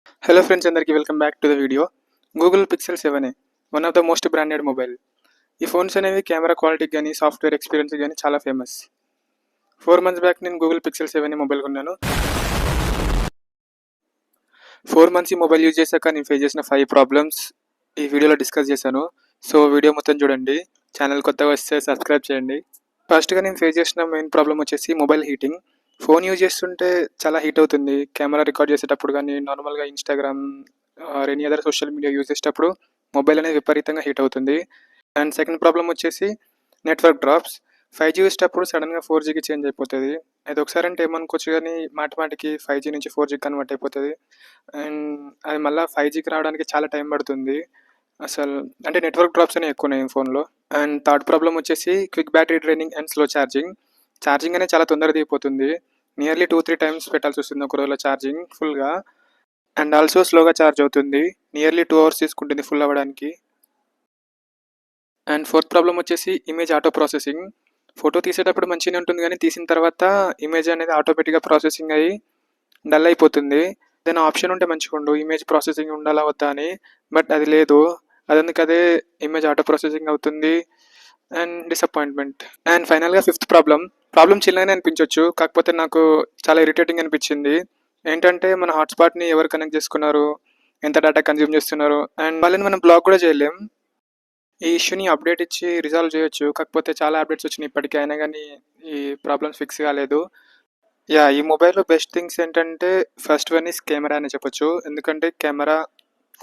Hello friends, అందరికీ welcome back to the video. Google pixel 7a one of the most branded mobile. ఈ phones అనేవి camera క్వాలిటీకి కానీ software experience కానీ చాలా ఫేమస్. 4 months బ్యాక్ నేను గూగుల్ పిక్సెల్ 7a మొబైల్ కొన్నాను. 4 months ఈ మొబైల్ యూజ్ చేశాక నేను ఫేస్ చేసిన 5 ప్రాబ్లమ్స్ ఈ వీడియోలో డిస్కస్ చేశాను. సో వీడియో మొత్తం చూడండి. ఛానల్ కొత్తగా వస్తే సబ్స్క్రైబ్ చేయండి. ఫస్ట్గా నేను ఫేస్ చేసిన మెయిన్ ప్రాబ్లం వచ్చేసి మొబైల్ హీటింగ్. ఫోన్ యూజ్ చేస్తుంటే చాలా హీట్ అవుతుంది. కెమెరా రికార్డ్ చేసేటప్పుడు కానీ నార్మల్గా Instagram or any other social media use చేసేటప్పుడు మొబైల్ అనేది విపరీతంగా హీట్ అవుతుంది. అండ్ సెకండ్ ప్రాబ్లం వచ్చేసి నెట్వర్క్ డ్రాప్స్. 5G వచ్చేటప్పుడు సడన్గా 4Gకి చేంజ్ అయిపోతుంది. అది ఒకసారి అంటే ఏమనుకోవచ్చు కానీ మాటికి 5G నుంచి 4G కన్వర్ట్ అయిపోతుంది. అండ్ అది మళ్ళీ 5Gకి రావడానికి చాలా టైం పడుతుంది. అసలు అంటే నెట్వర్క్ డ్రాప్స్ అనేవి ఎక్కువ ఉన్నాయి ఫోన్లో. అండ్ థర్డ్ ప్రాబ్లం వచ్చేసి quick battery draining and slow charging. Charging అనేది చాలా తొందరగా దిగిపోతుంది. నియర్లీ 2-3 times పెట్టాల్సి వస్తుంది ఒక రోజులో ఛార్జింగ్ ఫుల్గా. అండ్ ఆల్సో స్లోగా ఛార్జ్ అవుతుంది. నియర్లీ 2 hours తీసుకుంటుంది ఫుల్ అవ్వడానికి. అండ్ ఫోర్త్ ప్రాబ్లం వచ్చేసి ఇమేజ్ ఆటో ప్రాసెసింగ్. ఫోటో తీసేటప్పుడు మంచిగానే ఉంటుంది కానీ తీసిన తర్వాత ఇమేజ్ అనేది ఆటోమేటిక్గా ప్రాసెసింగ్ అయ్యి డల్ అయిపోతుంది. ఏదైనా ఆప్షన్ ఉంటే మంచిగా ఉండు, ఇమేజ్ ప్రాసెసింగ్ ఉండాలా వద్దా అని. బట్ అది లేదు. అదే ఇమేజ్ ఆటో ప్రాసెసింగ్ అవుతుంది అండ్ డిసప్పాయింట్మెంట్. అండ్ ఫైనల్గా ఫిఫ్త్ ప్రాబ్లం చిన్నగానే అనిపించవచ్చు, కాకపోతే నాకు చాలా ఇరిటేటింగ్ అనిపించింది. ఏంటంటే మన హాట్స్పాట్ని ఎవరు కనెక్ట్ చేసుకున్నారు, ఎంత డేటా కన్జ్యూమ్ చేస్తున్నారు, అండ్ వాళ్ళని మనం బ్లాక్ కూడా చేయలేం. ఈ ఇష్యూని అప్డేట్ ఇచ్చి రిజాల్వ్ చేయొచ్చు, కాకపోతే చాలా అప్డేట్స్ వచ్చినాయి ఇప్పటికీ, అయినా కానీ ఈ ప్రాబ్లమ్స్ ఫిక్స్ కాలేదు. ఈ మొబైల్లో బెస్ట్ థింగ్స్ ఏంటంటే ఫస్ట్ వన్ ఈస్ కెమెరా అని చెప్పొచ్చు. ఎందుకంటే camera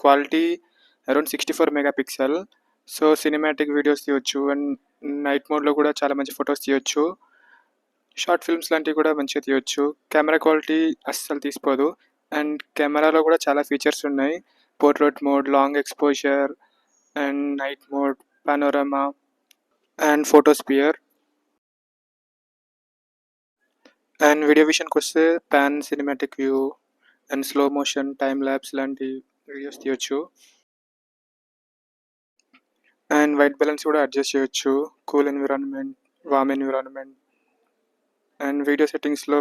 quality around 64 MP. So cinematic videos తీయొచ్చు అండ్ నైట్ మోడ్లో కూడా చాలా మంచి ఫొటోస్ తీయొచ్చు. షార్ట్ ఫిల్మ్స్ లాంటివి కూడా మంచిగా తీయొచ్చు. కెమెరా క్వాలిటీ అస్సలు తీసిపోదు. అండ్ కెమెరాలో కూడా చాలా ఫీచర్స్ ఉన్నాయి. Portrait mode, long exposure and night mode, panorama and photosphere. And video విషయానికి వస్తే pan, cinematic view and slow motion, time lapse లాంటి వీడియోస్ తీయొచ్చు. అండ్ వైట్ బ్యాలెన్స్ కూడా అడ్జస్ట్ చేయొచ్చు. Cool environment, warm environment and video సెట్టింగ్స్లో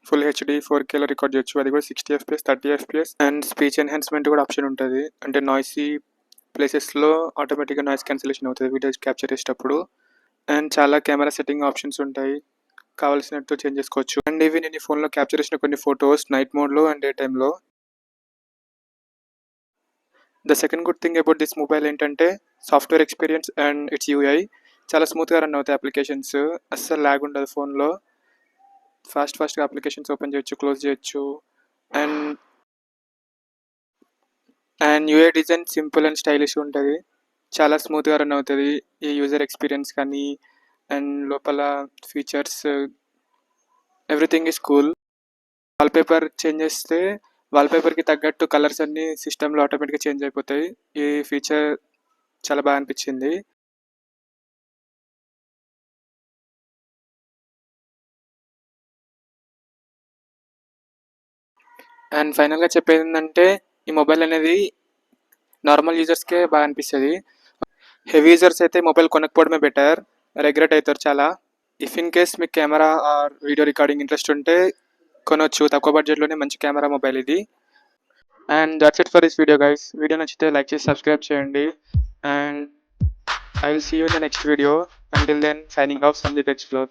full HD 4Kలో record చేయొచ్చు. అది కూడా 60 FPS, 30 FPS. And speech enhancement కూడా ఆప్షన్ ఉంటుంది. అంటే నాయిసీ ప్లేసెస్లో ఆటోమేటిక్గా నాయిస్ క్యాన్సిలేషన్ అవుతుంది వీడియో క్యాప్చర్ చేసేటప్పుడు. అండ్ చాలా కెమెరా సెట్టింగ్ ఆప్షన్స్ ఉంటాయి, కావాల్సినట్టు చేంజ్ చేసుకోవచ్చు. అండ్ ఇవి నేను ఈ ఫోన్లో క్యాప్చర్ చేసిన కొన్ని ఫొటోస్ నైట్ మోడ్లో అండ్ డే టైంలో. The second good thing about this mobile ఏంటంటే software experience and it's UI. చాలా స్మూత్గా రన్ అవుతాయి అప్లికేషన్స్, అస్సలు ల్యాగ్ ఉండదు ఫోన్లో. ఫాస్ట్గా అప్లికేషన్స్ ఓపెన్ చేయొచ్చు, క్లోజ్ చేయొచ్చు. And UI design simple and stylish ఉంటుంది. చాలా స్మూత్గా రన్ అవుతుంది ఈ యూజర్ ఎక్స్పీరియన్స్ కానీ. అండ్ లోపల features everything is cool. Wallpaper change చేస్తే వాల్పేపర్కి తగ్గట్టు కలర్స్ అన్నీ సిస్టంలో ఆటోమేటిక్గా చేంజ్ అయిపోతాయి. ఈ ఫీచర్ చాలా బాగా అనిపించింది. అండ్ ఫైనల్గా చెప్పేది ఏంటంటే ఈ మొబైల్ అనేది నార్మల్ యూజర్స్కే బాగా అనిపిస్తుంది. హెవీ యూజర్స్ అయితే మొబైల్ కొనకపోవడమే బెటర్, రిగ్రెట్ అవుతారు చాలా. ఇఫ్ ఇన్ కేస్ మీకు camera or video recording interest ఉంటే కొనవచ్చు. తక్కువ బడ్జెట్లోనే మంచి కెమెరా మొబైల్ ఇది. And that's it for this video guys. Video నచ్చితే లైక్ చేసి సబ్స్క్రైబ్ చేయండి. And I will see you in the next video. Until then, signing off, Sandeep explore.